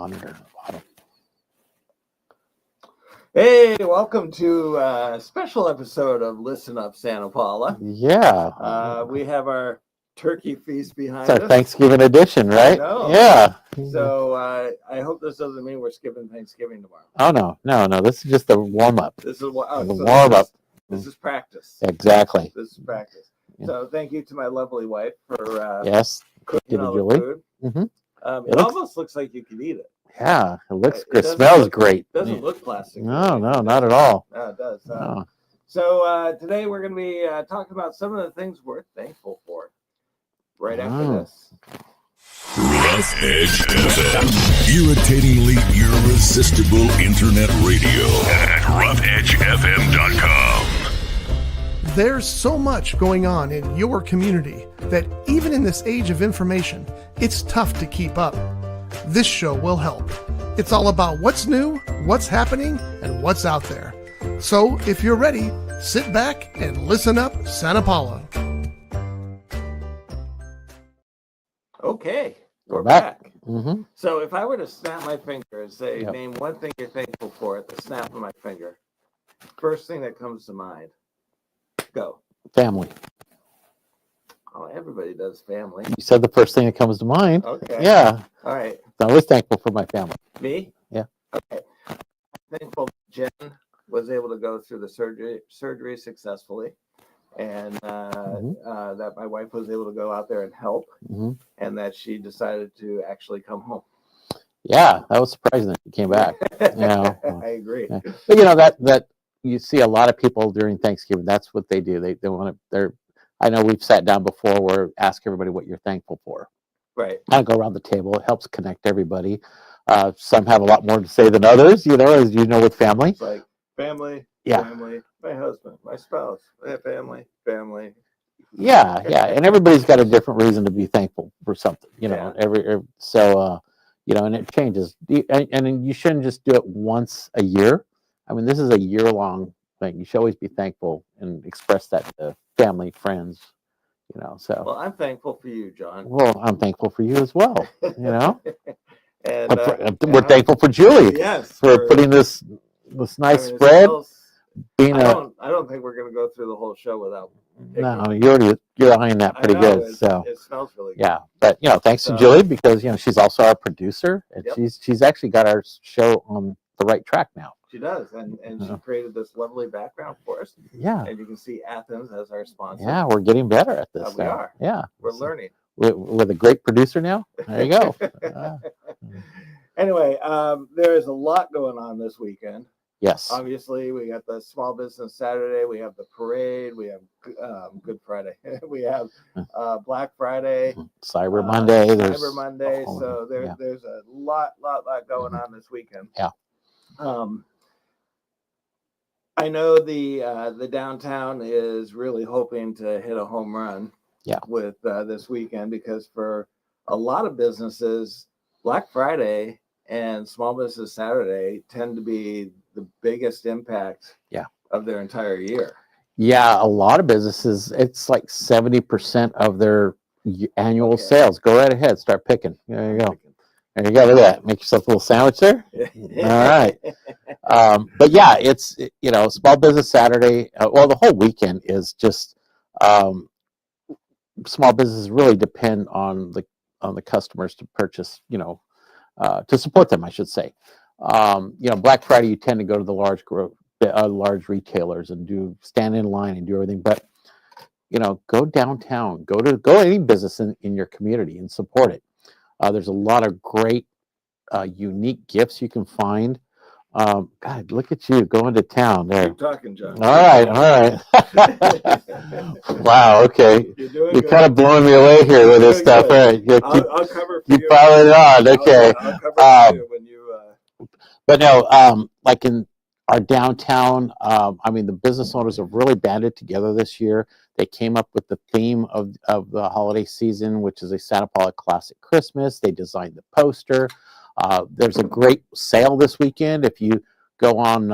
monitor. Hey, welcome to a special episode of Listen Up Santa Paula. Yeah. We have our turkey feast behind It's our us. Thanksgiving edition, right? know. Yeah. So I hope this doesn't mean we're skipping Thanksgiving tomorrow. Oh, no. This is just a warm-up. This is what The warm-up. This is practice. Exactly. This is practice. Yeah. So thank you to my lovely wife for Yes. cooking all the Julie. food. Mm-hmm. It almost looks like you could eat it. Yeah, it looks. It It smells great. It doesn't look plastic. No, not at all. No, it does. No. So today we're going to be talking about some of the things we're thankful for. Right after this. Rough Edge FM. Irritatingly irresistible internet radio at roughedgefm.com. There's so much going on in your community that even in this age of information, it's tough to keep up. This show will help. It's all about what's new, what's happening, and what's out there. So if you're ready, sit back and listen up, Santa Paula. Okay, we're back. back. Mm-hmm. So if I were to snap my finger and say, Yep. name one thing you're thankful for at the snap of my finger, first thing that comes to mind, go. Family. Oh, everybody does family. You said the first thing that comes to mind. Okay. Yeah. All right. I'm always thankful for my family. Me? Yeah. Okay. I'm thankful Jen was able to go through the surgery successfully, and that my wife was able to go out there and help, and that she decided to actually come home. Yeah, that was surprising that you came back. Yeah. I agree. Yeah. But you know that you see a lot of people during Thanksgiving. That's what they do. They want to. I know we've sat down before where ask everybody what you're thankful for. Right. I go around the table. It helps connect everybody. Some have a lot more to say than others. You know, as you know, with family. It's like family. Yeah. Family. My husband. My spouse. Family. Family. Yeah, and everybody's got a different reason to be thankful for something. You know, you know, and it changes. And you shouldn't just do it once a year. I mean, this is a year-long thing. You should always be thankful and express that to family, friends. You know, so. Well, I'm thankful for you, John. Well, I'm thankful for you as well. You know, and we're thankful for Julie. Yes, for putting this nice spread. I don't think we're going to go through the whole show without. No, you're eyeing that pretty good. So it smells really good. Yeah, but you know, thanks to Julie because you know she's also our producer and she's actually got our show on the right track now. She does, and she created this lovely background for us. Yeah, and you can see Athens as our sponsor. Yeah, we're getting better at this. We are. Yeah, we're learning. With a great producer now. There you go. Anyway, there is a lot going on this weekend. Yes. Obviously, we got the Small Business Saturday. We have the parade. We have Good Friday. We have Black Friday. Cyber Monday. Cyber Monday. So there's a lot going on this weekend. Yeah. I know the downtown is really hoping to hit a home run. Yeah. With this weekend because for a lot of businesses, Black Friday and Small Business Saturday tend to be the biggest impact of their entire year. Yeah, a lot of businesses, it's like 70% of their annual sales. Go right ahead, start picking. There you go. There you go. Look at that. Make yourself a little sandwich there. All right. But yeah, it's, you know, Small Business Saturday. Well, the whole weekend is just small businesses really depend on the customers to purchase, you know, to support them, I should say. You know, Black Friday, you tend to go to the large retailers and stand in line and do everything. But, you know, go downtown, go any business in your community and support it. There's a lot of great, unique gifts you can find. God, look at you going to town there. Keep talking, John. All right. Wow. Okay. You're kind of blowing me away here with this stuff. All right. I'll cover for you. Keep piling it on. Okay. I'll cover for you when you. But no, like in our downtown, I mean, the business owners have really banded together this year. They came up with the theme of the holiday season, which is a Santa Paula Classic Christmas. They designed the poster. There's a great sale this weekend. If you go on,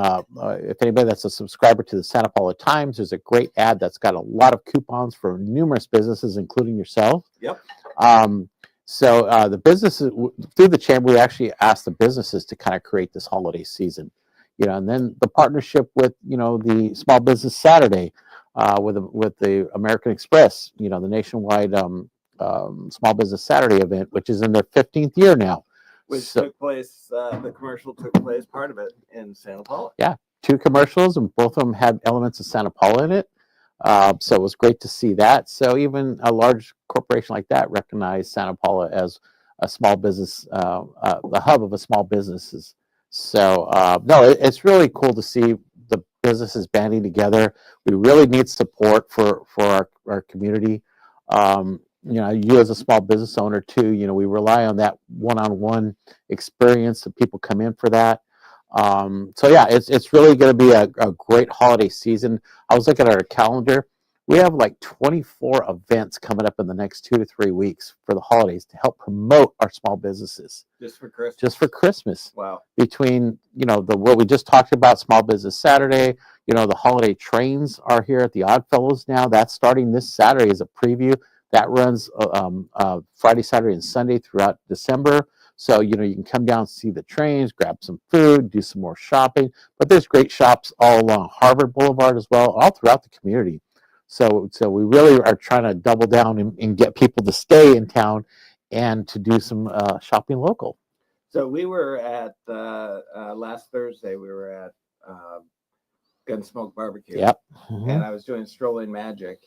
if anybody that's a subscriber to the Santa Paula Times, there's a great ad that's got a lot of coupons for numerous businesses, including yourself. Yep. So the businesses through the chamber, we actually asked the businesses to kind of create this holiday season, and then the partnership with the Small Business Saturday with the American Express, the nationwide Small Business Saturday event, which is in their 15th year now. Which So- took place, the commercial took place, part of it in Santa Paula. Yeah, 2 commercials, and both of them had elements of Santa Paula in it. So it was great to see that. So even a large corporation like that recognized Santa Paula as a small business, the hub of a small businesses. So no, it's really cool to see the businesses banding together. We really need support for our community. You as a small business owner too, we rely on that one-on-one experience that people come in for that. So yeah, it's really going to be a great holiday season. I was looking at our calendar. We have like 24 events coming up in the next 2 to 3 weeks for the holidays to help promote our small businesses. Just for Christmas. Just for Christmas. Wow. Between what we just talked about, Small Business Saturday. The holiday trains are here at the Oddfellows now. That's starting this Saturday as a preview. That runs Friday, Saturday, and Sunday throughout December. So, you can come down and see the trains, grab some food, do some more shopping. But there's great shops all along Harvard Boulevard as well, all throughout the community. So we really are trying to double down and get people to stay in town and to do some shopping local. So we were at, last Thursday, we were at Gunsmoke Barbecue. Yep. And I was doing Strolling Magic.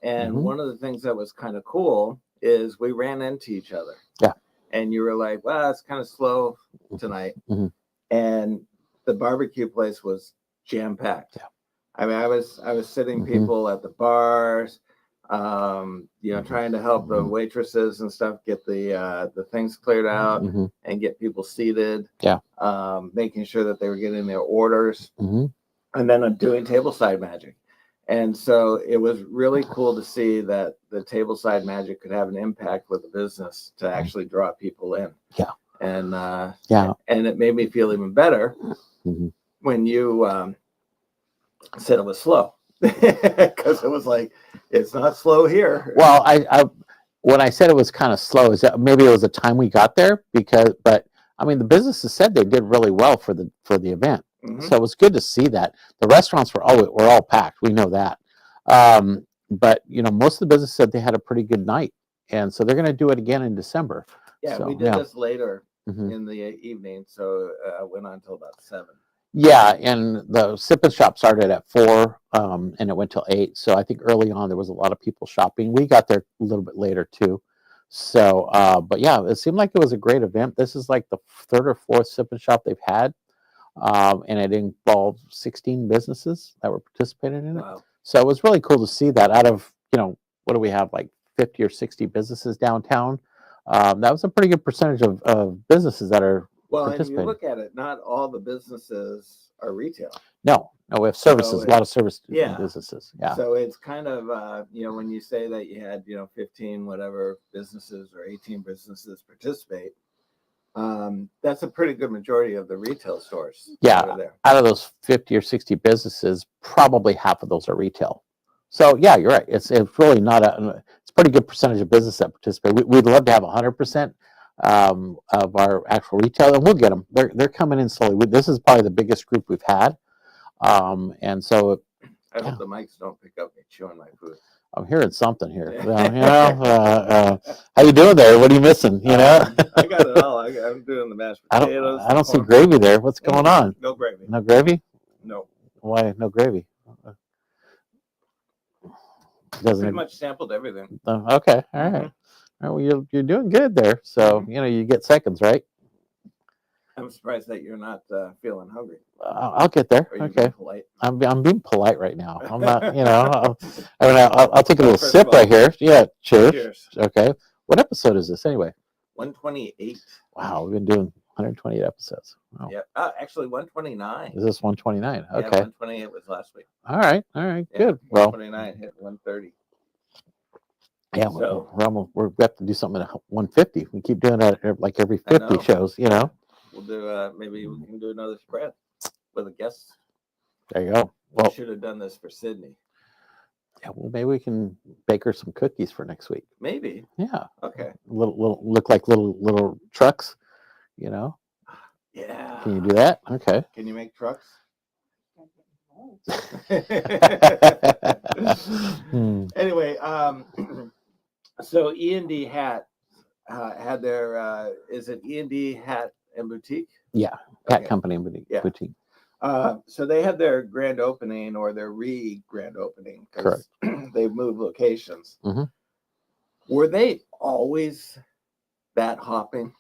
And Mhm. one of the things that was kind of cool is we ran into each other. Yeah. And you were like, well, it's kind of slow tonight. Mhm. And the barbecue place was jam packed. Yeah. I mean, I was sitting Mhm. people at the bars, trying to help the waitresses and stuff get the things cleared out Mhm. and get people seated. Yeah. Making sure that they were getting their orders, Mhm. and then doing tableside magic. And so it was really cool to see that the tableside magic could have an impact with the business to actually draw people in. Yeah. And Yeah. and it made me feel even better Mhm. when you said it was slow, because it was like, it's not slow here. Well, I when I said it was kind of slow, is that maybe it was the time we got there but I mean the businesses said they did really well for the event. Mhm. So it was good to see that. The restaurants were all packed. We know that. But most of the businesses said they had a pretty good night, and so they're going to do it again in December. Yeah, So, we did this later Mhm. in the evening, so went on until about 7. Yeah, and the Sip and Shop started at 4, and it went till 8. So I think early on there was a lot of people shopping. We got there a little bit later too. So, but yeah, it seemed like it was a great event. This is like the 3rd or 4th Sip and Shop they've had. And it involved 16 businesses that were participating in it. Wow. So it was really cool to see that out of, what do we have, like 50 or 60 businesses downtown. That was a pretty good percentage of businesses that are Well, and you participating. look at it, not all the businesses are retail. No, we have services, So a lot of service yeah. businesses. Yeah. So it's kind of, when you say that you had, 15 whatever businesses or 18 businesses participate, that's a pretty good majority of the retail stores. Yeah. that are there. Out of those 50 or 60 businesses, probably half of those are retail. So yeah, you're right. It's really not it's a pretty good percentage of business that participate. We'd love to have 100% of our actual retail, and we'll get them. They're coming in slowly. This is probably the biggest group we've had, and so I hope the mics don't pick up me chewing my food. I'm hearing something here. Yeah. How you doing there? What are you missing? I got it all. I'm doing the mashed I potatoes. don't see gravy there. What's going on? No gravy. No gravy? No. Why no gravy? Doesn't Pretty it? much sampled everything. Okay, all right. All right, well, you're doing good there. So you get seconds, right? I'm surprised that you're not feeling hungry. I'll get there. Or you're Okay, being polite. I'm being polite right now. I'm not. I'll take a little First sip of all, right here. Yeah, cheers. Cheers. Okay, what episode is this anyway? 128. Wow, we've been doing 128 episodes. Wow. Yeah. Actually, 129. Is this 129? Yeah, Okay. 128 was last week. All right. Yeah, Good. Well, 129 hit 130. yeah, So- we have to do something at 150. We keep doing that like every I 50 know. shows. We'll do. Maybe we can do another spread with a guest. There you go. We Well, should have done this for Sydney. Yeah, well, maybe we can bake her some cookies for next week. Maybe. Yeah, Okay. little look like little trucks. You know, Yeah. can you do that? Okay. Can you make trucks? Hmm. Anyway, so E&D Hat had their is it E&D Hat and Boutique? Yeah, Hat Okay. Company Yeah. boutique. So they had their grand opening or their grand opening because they've moved locations. Mhm. Were they always that hopping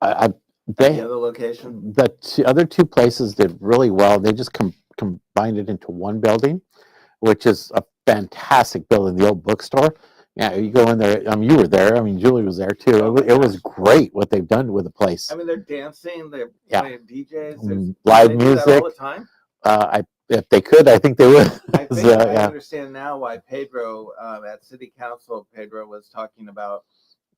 I at they the other location? the other two places did really well. They just combined it into one building, which is a fantastic building, the old bookstore. Yeah, you go in there. I mean, you were there. I mean, Julie was there too. Oh my It was gosh. great what they've done with the place. I mean, they're dancing, they're Yeah. playing DJs, Live they do that all music. the time. If they could, I think they would. I think So, I yeah. understand now why Pedro at City Council, Pedro was talking about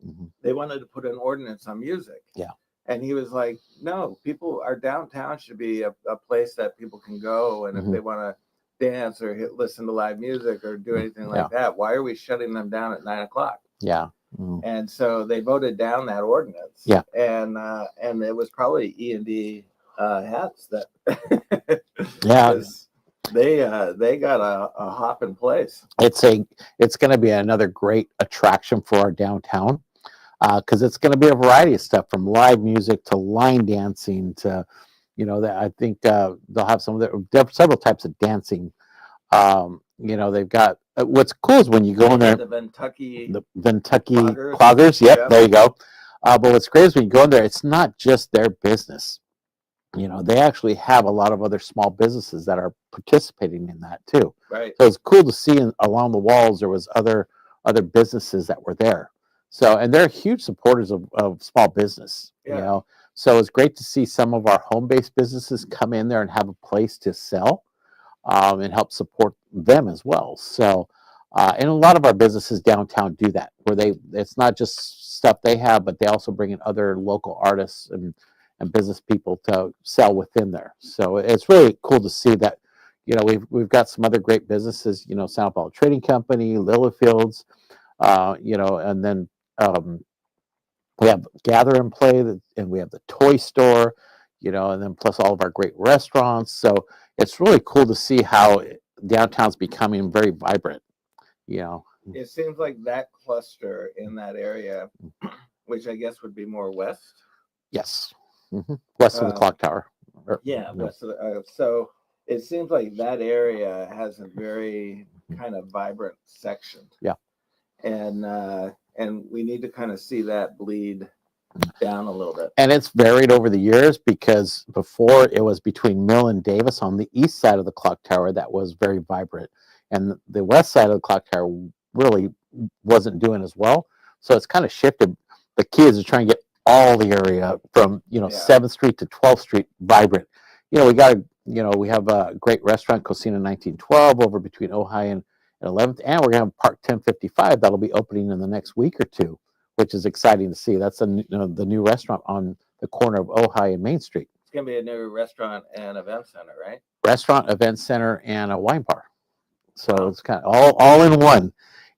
Mhm. they wanted to put an ordinance on music. Yeah. And he was like, no, our downtown should be a place that people can go. And if Mhm. they want to dance or listen to live music or do anything like that, why are we shutting them down at 9:00? Yeah. Mhm. And so they voted down that ordinance. Yeah. And it was probably E&D hats that Yeah. because they got a hop in place. It's going to be another great attraction for our downtown because it's going to be a variety of stuff from live music to line dancing to, that I think they'll have there are several types of dancing. They've got what's cool is when you go in there, The Kentucky cloggers. Yep, Yeah. there you go. But what's great is when you go in there, it's not just their business. They actually have a lot of other small businesses that are participating in that too. right. So it's cool to see along the walls there was other businesses that were there. So and they're huge supporters of small business. Yeah. So it's great to see some of our home-based businesses come in there and have a place to sell and help support them as well. So and a lot of our businesses downtown do that where it's not just stuff they have, but they also bring in other local artists and business people to sell within there. So it's really cool to see that, we've got some other great businesses, Sao Paulo Trading Company, Littlefields, and then we have Gather and Play, and we have the toy store, and then plus all of our great restaurants. So it's really cool to see how downtown's becoming very vibrant, It seems like that cluster in that area, which I guess would be more west. Yes. West of the clock tower. West of the, so it seems like that area has a very kind of vibrant section. Yeah. And we need to kind of see that bleed down a little bit. And it's varied over the years because before it was between Mill and Davis on the east side of the clock tower that was very vibrant. And the west side of the clock tower really wasn't doing as well. So it's kind of shifted. The key is to try and get all the area from 7th Street to 12th Street vibrant. We have a great restaurant, Cocina 1912, over between Ojai and 11th, and we're going to have Park 1055 that'll be opening in the next week or two, which is exciting to see. That's the new restaurant on the corner of Ojai and Main Street. It's going to be a new restaurant and event center, right? Restaurant, event center, and a wine bar. So it's kind of all in one.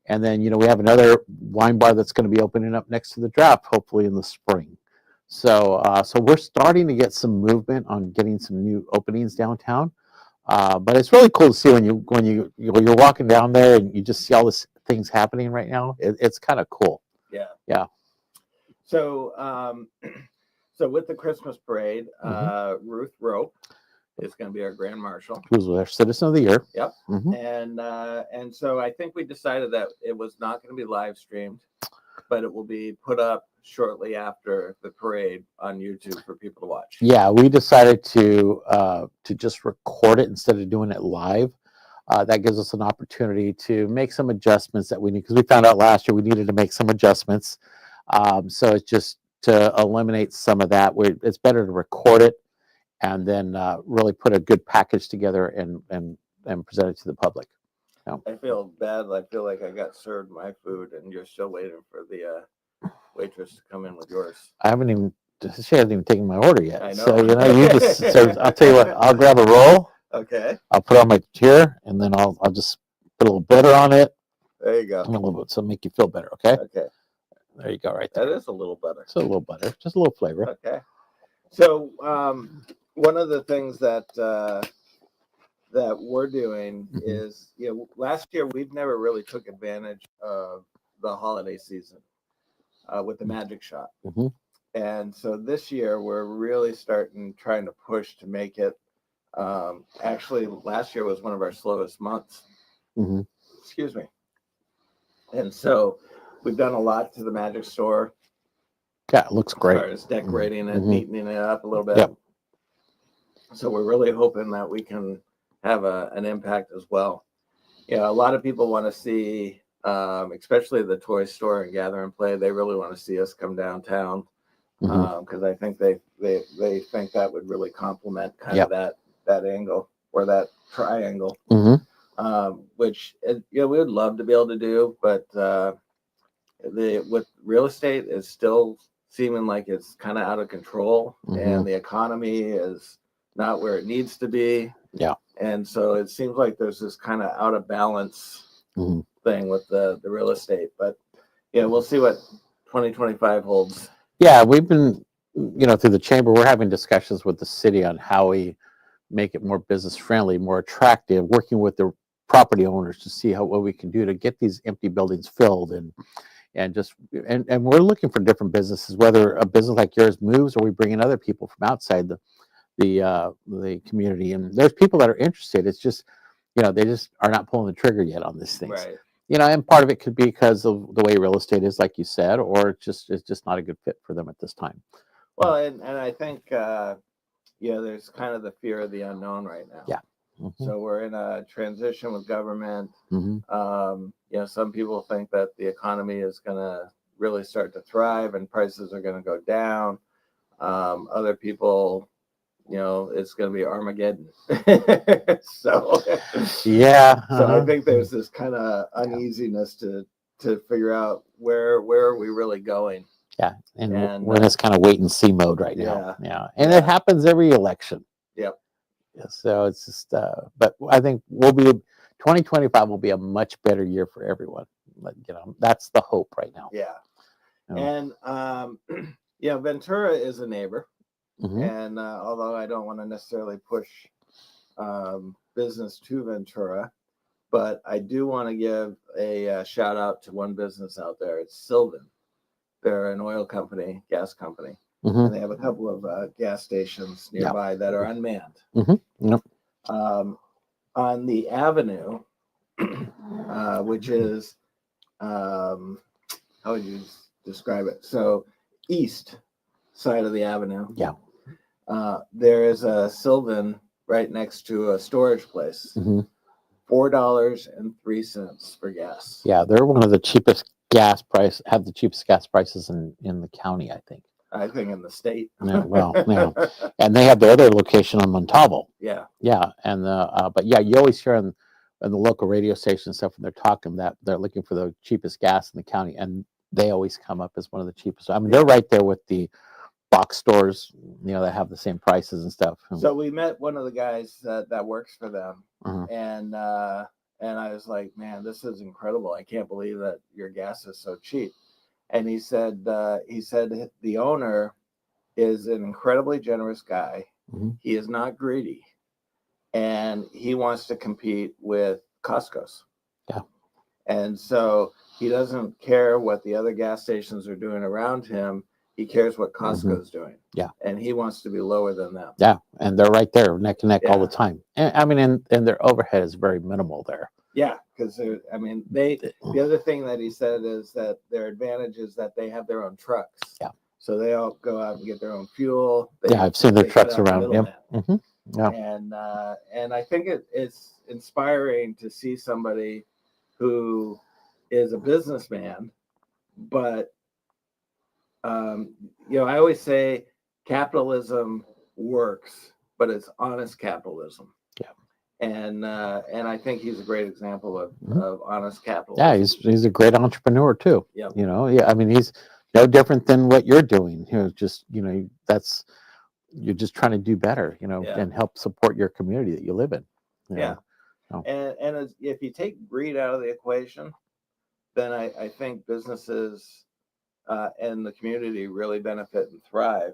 And then, we have another wine bar that's going to be opening up next to the draft, hopefully in the spring. So we're starting to get some movement on getting some new openings downtown. But it's really cool to see when you're walking down there and you just see all these things happening right now. It's kind of cool. Yeah. Yeah. So, so with the Christmas parade, Ruth Rope is going to be our grand marshal. Who's our Citizen of the Year. Yep. Mhm. And so I think we decided that it was not going to be live streamed, but it will be put up shortly after the parade on YouTube for people to watch. Yeah, we decided to just record it instead of doing it live. That gives us an opportunity to make some adjustments that we need, because we found out last year we needed to make some adjustments. So it's just to eliminate some of that. It's better to record it and then really put a good package together and present it to the public. I feel bad. I feel like I got served my food and you're still waiting for the waitress to come in with yours. She hasn't even taken my order yet. I know. So, you just, so I'll tell you what, I'll grab a roll. Okay. I'll put it on my chair and then I'll just put a little butter on it, There you go. and a little bit, so make you feel better. Okay, Okay, there you go, right that there. is a little better. So a little butter, just a little flavor. Okay. So one of the things that that we're doing Mhm. is, last year we've never really took advantage of the holiday season with the Magic Shop. Mhm. And so this year we're really trying to push to make it. Actually, last year was one of our slowest months. hmm Excuse me. And so we've done a lot to the Magic Store. Yeah, it looks As great. far as decorating it, Mhm. neatening it up a little bit. Yep. So we're really hoping that we can have an impact as well. A lot of people want to see, especially the toy store and Gather and Play. They really want to see us come downtown Mhm. because I think they think that would really complement kind Yep. of that angle or that triangle, Mhm. which we would love to be able to do, but with real estate is still seeming like it's kind of out of control, Mhm. and the economy is not where it needs to be. Yeah. And so it seems like there's this kind of out of balance Mhm. thing with the real estate. But we'll see what 2025 holds. Yeah, we've been, through the chamber, we're having discussions with the city on how we make it more business friendly, more attractive, working with the property owners to see what we can do to get these empty buildings filled and we're looking for different businesses, whether a business like yours moves or we bring in other people from outside the community. And there's people that are interested. It's just, they just are not pulling the trigger yet on these things. Right. And part of it could be because of the way real estate is, like you said, or it's just not a good fit for them at this time. Well, and I think there's kind of the fear of the unknown right now. Yeah. Mm-hmm. So we're in a transition with government. Mm-hmm. Some people think that the economy is going to really start to thrive and prices are going to go down. Other people, it's going to be Armageddon. So yeah. So I think there's this kind of uneasiness to figure out where are we really going. Yeah, and we're in this kind of wait and see mode right now. Yeah, and it happens every election. Yep. Yeah, so it's just, but I think 2025 will be a much better year for everyone. But, that's the hope right now. Yeah. Oh. And Ventura is a neighbor, Mhm. and although I don't want to necessarily push business to Ventura, but I do want to give a shout out to one business out there. It's Sylvan. They're an oil company, gas company, Mhm. and they have a couple of gas stations nearby that are unmanned. Mhm. Yep. On the avenue, which is, how would you describe it? So east side of the avenue. Yeah. There is a Sylvan right next to a storage place. Mhm. $4.03 for gas. Yeah, they're one of the cheapest have the cheapest gas prices in the county, I think. I think in the state. Yeah, well, yeah. And they have the other location on Montalvo. Yeah. Yeah, and but yeah, you always hear on the local radio station and stuff when they're talking that they're looking for the cheapest gas in the county, and they always come up as one of the cheapest. I mean, they're right there with the box stores, that have the same prices and stuff. So we met one of the guys that works for them, Uh-huh. and I was like, man, this is incredible. I can't believe that your gas is so cheap. And he said the owner is an incredibly generous guy. Mm-hmm. He is not greedy, and he wants to compete with Costco's. Yeah. And so he doesn't care what the other gas stations are doing around him. He cares what Costco's doing. Yeah. And he wants to be lower than them. Yeah, and they're right there, neck and neck all the Yeah. time. And I mean, and their overhead is very minimal there. Yeah, because the other thing that he said is that their advantage is that they have their own trucks. Yeah. So they all go out and get their own fuel. I've seen their they cut trucks out the around. Yep. middleman. Mm-hmm. Yeah. And I think it's inspiring to see somebody who is a businessman, but I always say capitalism works, but it's honest capitalism. Yeah. And I think he's a great example of honest capitalism. Yeah, he's a great entrepreneur too. Yep. I mean, he's no different than what you're doing. You're just trying to do better, Yeah. and help support your community that you live in. Yeah. No. And if you take greed out of the equation, then I think businesses and the community really benefit and thrive.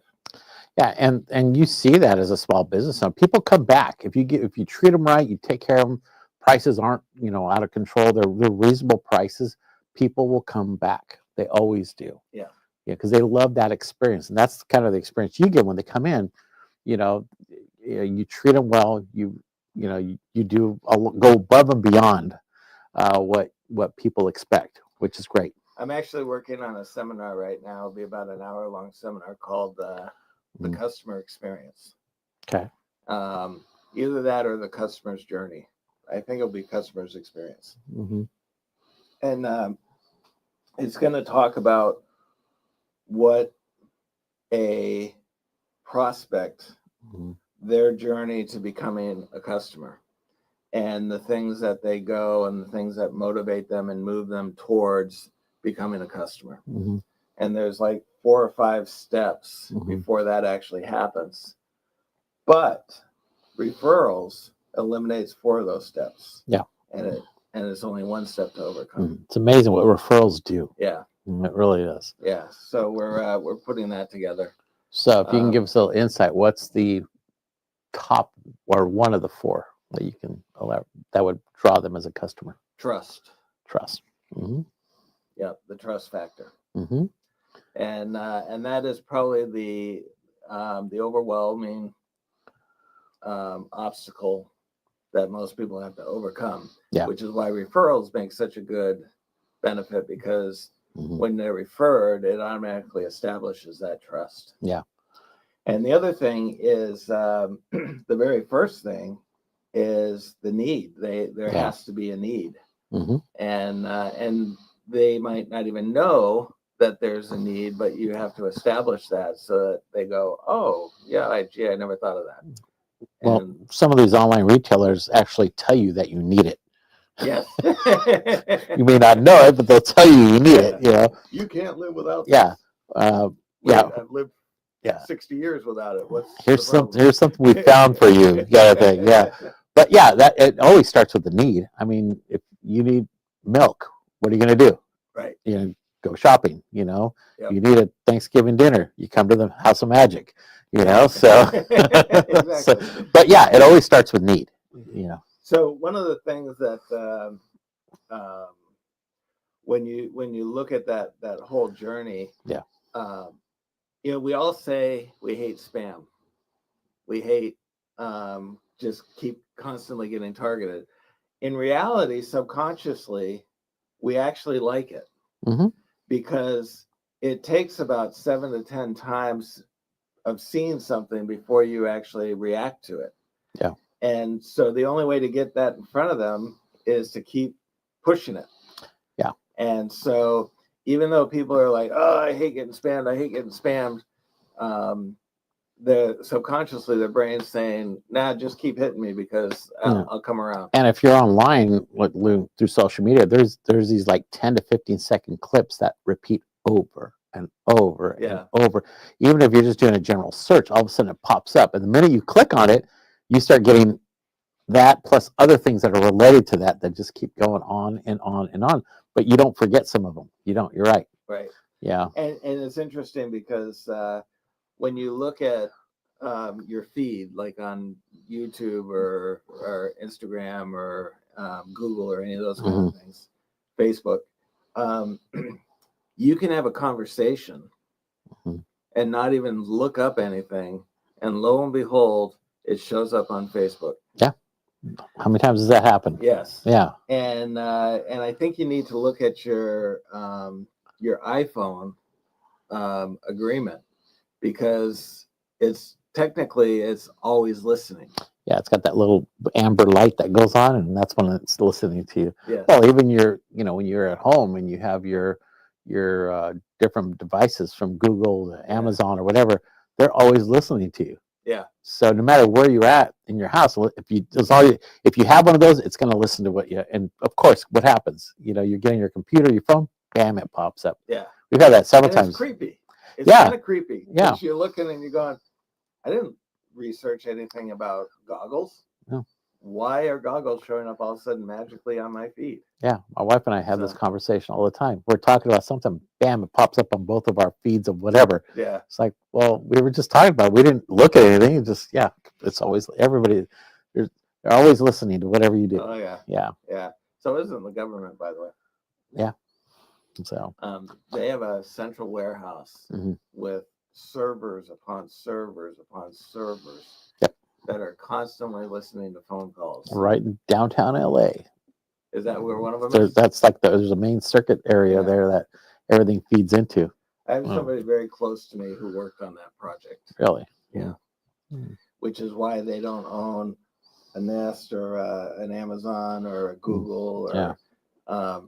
Yeah, and you see that as a small business owner. People come back if you treat them right, you take care of them. Prices aren't out of control. They're reasonable prices. People will come back. They always do. Yeah. Yeah, because they love that experience, and that's kind of the experience you get when they come in. You treat them well. You do go above and beyond what people expect, which is great. I'm actually working on a seminar right now. It'll be about an hour-long seminar called the customer experience. Okay. Either that or the customer's journey. I think it'll be customer's experience. Mm-hmm. And it's going to talk about what a prospect, their journey to becoming a customer, and the things that they go and the things that motivate them and move them towards becoming a customer. Mm-hmm. And there's like 4 or 5 steps before that actually happens. But referrals eliminates 4 of those steps. Yeah. And it's only 1 step to overcome. It's amazing what referrals do. Yeah. It really is. Yeah. So we're putting that together. So if you can give us a little insight, what's the top or one of the 4 that you can allow that would draw them as a customer? Trust. Mm-hmm. Yeah, the trust factor. Mm-hmm. And that is probably the overwhelming obstacle that most people have to overcome. Yeah. Which is why referrals make such a good benefit, because when they're referred, it automatically establishes that trust. Yeah. And the other thing is the very first thing is the need. There has to be a need. Mm-hmm. And they might not even know that there's a need, but you have to establish that so that they go, oh yeah, I never thought of that. Well, And some of these online retailers actually tell you that you need it. yes. You may not know it, but they'll tell you need it. You can't live without Yeah. this. Yeah. I've lived 60 years without it. Here's something we found for you. You gotta think. Yeah. But yeah, that it always starts with the need. I mean, if you need milk, what are you gonna do? Right. Go shopping. Yep. You need a Thanksgiving dinner, you come to the House of Magic. So, Exactly. but yeah, it always starts with need. So one of the things that when you look at that whole journey, we all say we hate spam. We hate just keep constantly getting targeted. In reality, subconsciously, we actually like it because it takes about 7 to 10 times of seeing something before you actually react to it. Yeah. And so the only way to get that in front of them is to keep pushing it. Yeah. And so even though people are like, oh, I hate getting spammed, the subconsciously their brain's saying, nah, just keep hitting me because I'll come around. And if you're online through social media, there's these like 10 to 15-second clips that repeat over and over and over. Even if you're just doing a general search, all of a sudden it pops up. And the minute you click on it, you start getting that plus other things that are related to that just keep going on and on and on. But you don't forget some of them. You don't. You're right. Right. Yeah. And it's interesting because when you look at your feed, like on YouTube or Instagram or Google or any of those kind of things, Facebook, you can have a conversation and not even look up anything, and lo and behold, it shows up on Facebook. Yeah. How many times does that happen? Yes. Yeah. And I think you need to look at your iPhone agreement, because it's always listening. Yeah, it's got that little amber light that goes on, and that's when it's listening to you. Yeah. Well, even when you're at home and you have your different devices from Google to Amazon or whatever, they're always listening to you. Yeah. So no matter where you're at in your house, if you have one of those, it's going to listen to and of course, what happens? You're getting your computer, your phone, bam, it pops up. Yeah. We've had that several And times. It's creepy. It's Yeah. kind of creepy. Yeah. You're looking and you're going, I didn't research anything about goggles. No. why are goggles showing up all of a sudden magically on my feed? Yeah, my wife and I have this So- conversation all the time. We're talking about something, bam, it pops up on both of our feeds of whatever. Yeah. It's like, well, we were just talking about it. We didn't look at anything. It just, yeah, it's always everybody. They're always listening to whatever you do. Oh yeah. Yeah. Yeah. So isn't the government, by the way. So They have a central warehouse Mhm. with servers upon servers upon servers Yep. that are constantly listening to phone calls. right in downtown LA, Is that where one of them there, is? that's like there's a main circuit area Yeah. there that everything feeds into. I have Oh. somebody very close to me who worked on that project, Really. Yeah. Mm. which is why they don't own a Nest or an Amazon or a Google or Yeah.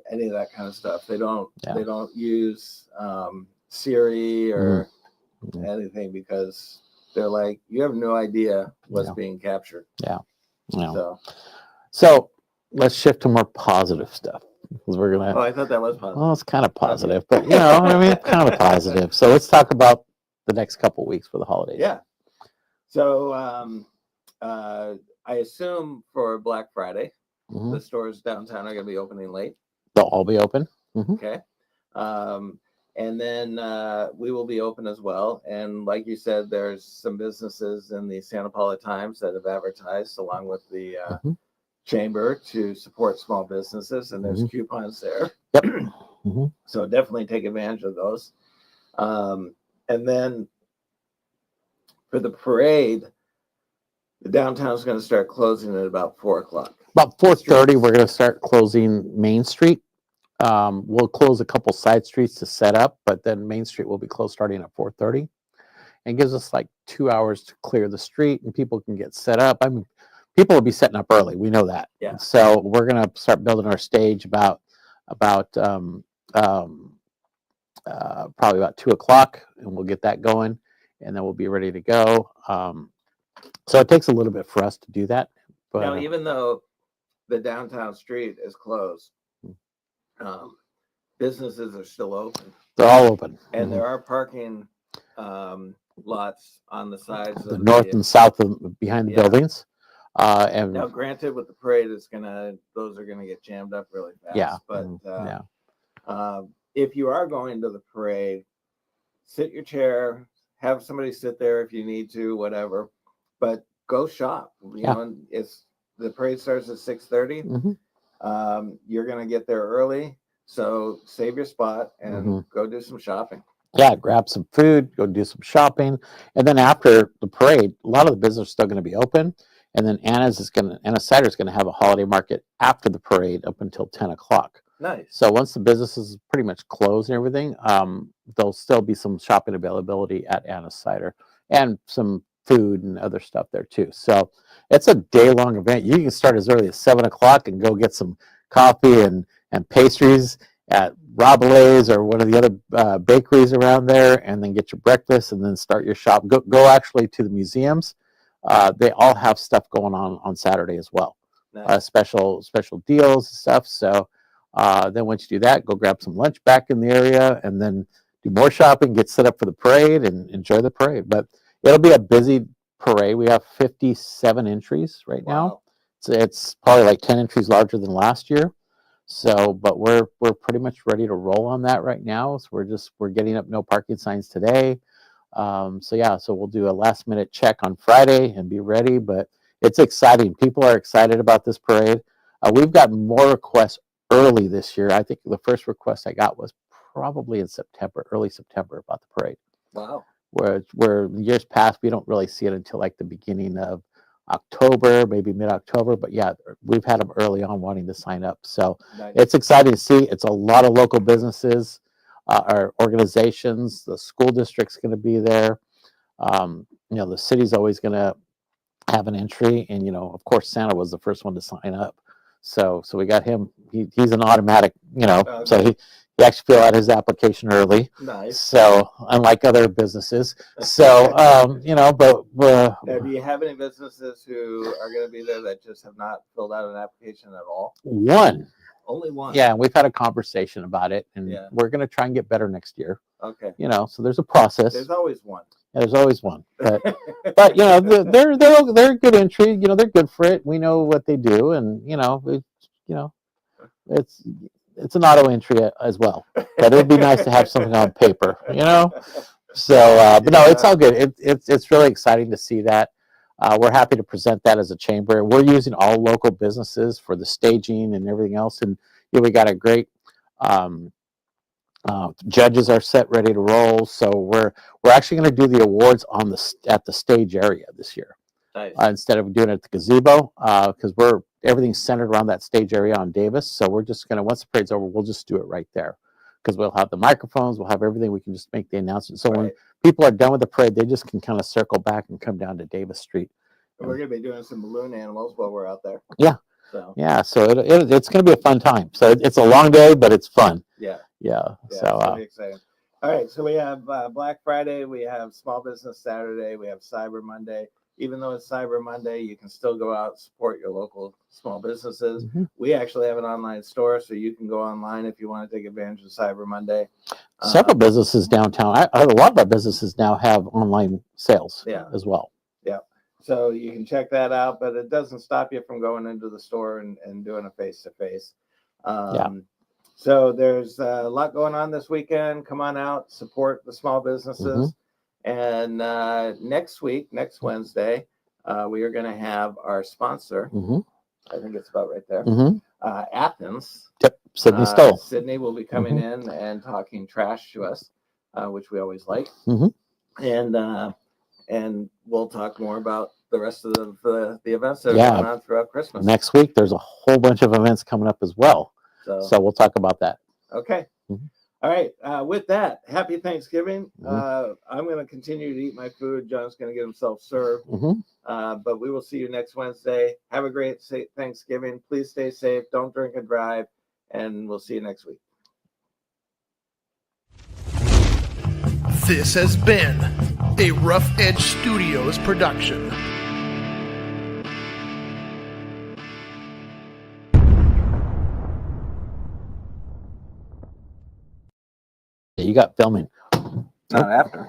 any of that kind of stuff. They don't. Yeah. They don't use Siri or Mhm. anything because they're like, you have no idea what's Yeah. being captured. Yeah. So, So let's shift to more positive stuff because we're gonna. oh, I thought that was positive. Well, it's kind of positive, but I mean, kind of positive. So let's talk about the next couple weeks for the holidays. Yeah. So I assume for Black Friday, Mhm. the stores downtown are going to be opening late. They'll all be open. Okay. And then we will be open as well. And like you said, there's some businesses in the Santa Paula Times that have advertised along with the Mhm. chamber to support small businesses. And there's coupons there. Yep. Mhm. So definitely take advantage of those. And then for the parade, the downtown is going to start closing at about 4:00. About 4:30, we're going to start closing Main Street. We'll close a couple side streets to set up, but then Main Street will be closed starting at 4:30. And gives us like 2 hours to clear the street and people can get set up. I mean, people will be setting up early. We know that. Yeah. So we're going to start building our stage about probably about 2:00, and we'll get that going, and then we'll be ready to go. So it takes a little bit for us to do that. But Now, even though the downtown street is closed, businesses are still open, they're all open. and Mhm. there are parking lots on the sides The of north and south of behind the Yeah. buildings. And Now, granted, with the parade, those are gonna get jammed up really fast. yeah, But yeah, if you are going to the parade, sit your chair, have somebody sit there if you need to, whatever. But go shop. Yeah. Know, it's the parade starts at 6:30. Mhm. You're gonna get there early, so save your spot and Mhm. go do some shopping. yeah. Grab some food, go do some shopping, and then after the parade, a lot of the business is still going to be open. And then Anna Cider is going to have a holiday market after the parade up until 10:00. Nice. So once the business is pretty much closed and everything, there'll still be some shopping availability at Anna Cider and some food and other stuff there too. So it's a day-long event. You can start as early as 7:00 and go get some coffee and pastries at Rabelais or one of the other bakeries around there, and then get your breakfast and then start your shop. Go actually to the museums. They all have stuff going on Saturday as well. Nice. Special deals and stuff. So then once you do that, go grab some lunch back in the area and then do more shopping, get set up for the parade and enjoy the parade. But it'll be a busy parade. We have 57 entries right now. Wow. So it's probably like 10 entries larger than last year. So, but we're pretty much ready to roll on that right now. So we're getting up no parking signs today. So we'll do a last minute check on Friday and be ready, but it's exciting. People are excited about this parade. We've got more requests early this year. I think the first request I got was probably in September, early September, about the parade. Wow. Where years past, we don't really see it until like the beginning of October, maybe mid-October. But yeah, we've had them early on wanting to sign up. So Nice. it's exciting to see. It's a lot of local businesses or organizations. The school district's going to be there. The city's always going to have an entry, and of course, Santa was the first one to sign up. So we got him. He's an automatic. So he actually filled out his application early. Nice. So unlike other businesses, but Now, do you have any businesses who are going to be there that just have not filled out an application at all? one Only one. Yeah, and we've had a conversation about it, and Yeah. we're going to try and get better next year. Okay. So there's a process. There's always one. There's always one, but they're a good entry. They're good for it. We know what they do, and it's an auto entry as well. But it would be nice to have something on paper. So, but no, it's all good. It's really exciting to see that. We're happy to present that as a chamber. We're using all local businesses for the staging and everything else, and we got a great. Judges are set, ready to roll. So we're actually going to do the awards at the stage area this year, Nice. instead of doing it at the gazebo, because everything's centered around that stage area on Davis. So we're just going to, once the parade's over, we'll just do it right there, because we'll have the microphones, we'll have everything. We can just make the announcement. So when Right. people are done with the parade, they just can kind of circle back and come down to Davis Street. And we're going to be doing some balloon animals while we're out there. Yeah. So Yeah, so it's going to be a fun time. So it's a long day, but it's fun. yeah. Yeah. Yeah, So it's really exciting. All right, so we have Black Friday, we have Small Business Saturday, we have Cyber Monday. Even though it's Cyber Monday, you can still go out and support your local small businesses. Mhm. We actually have an online store, so you can go online if you want to take advantage of Cyber Monday. Several businesses downtown. A lot of our businesses now have online sales Yeah. as well. So you can check that out, but it doesn't stop you from going into the store and doing a face-to-face. So there's a lot going on this weekend. Come on out, support the small businesses. And next Wednesday, we are going to have our sponsor. Mm-hmm. I think it's about right there. Mm-hmm. Athens. Yep. Sydney Stoll. Sydney will be coming in and talking trash to us, which we always like. Mhm. And we'll talk more about the rest of the events that are Yeah. going on throughout Christmas. Next week, there's a whole bunch of events coming up as well. So we'll talk about that. okay. Mhm. All right. With that, happy Thanksgiving. Mhm. I'm going to continue to eat my food. John's going to get himself served. Hmm. But we will see you next Wednesday. Have a great Thanksgiving. Please stay safe. Don't drink and drive. And we'll see you next week. This has been a Rough Edge Studios production. You got filming. Not after.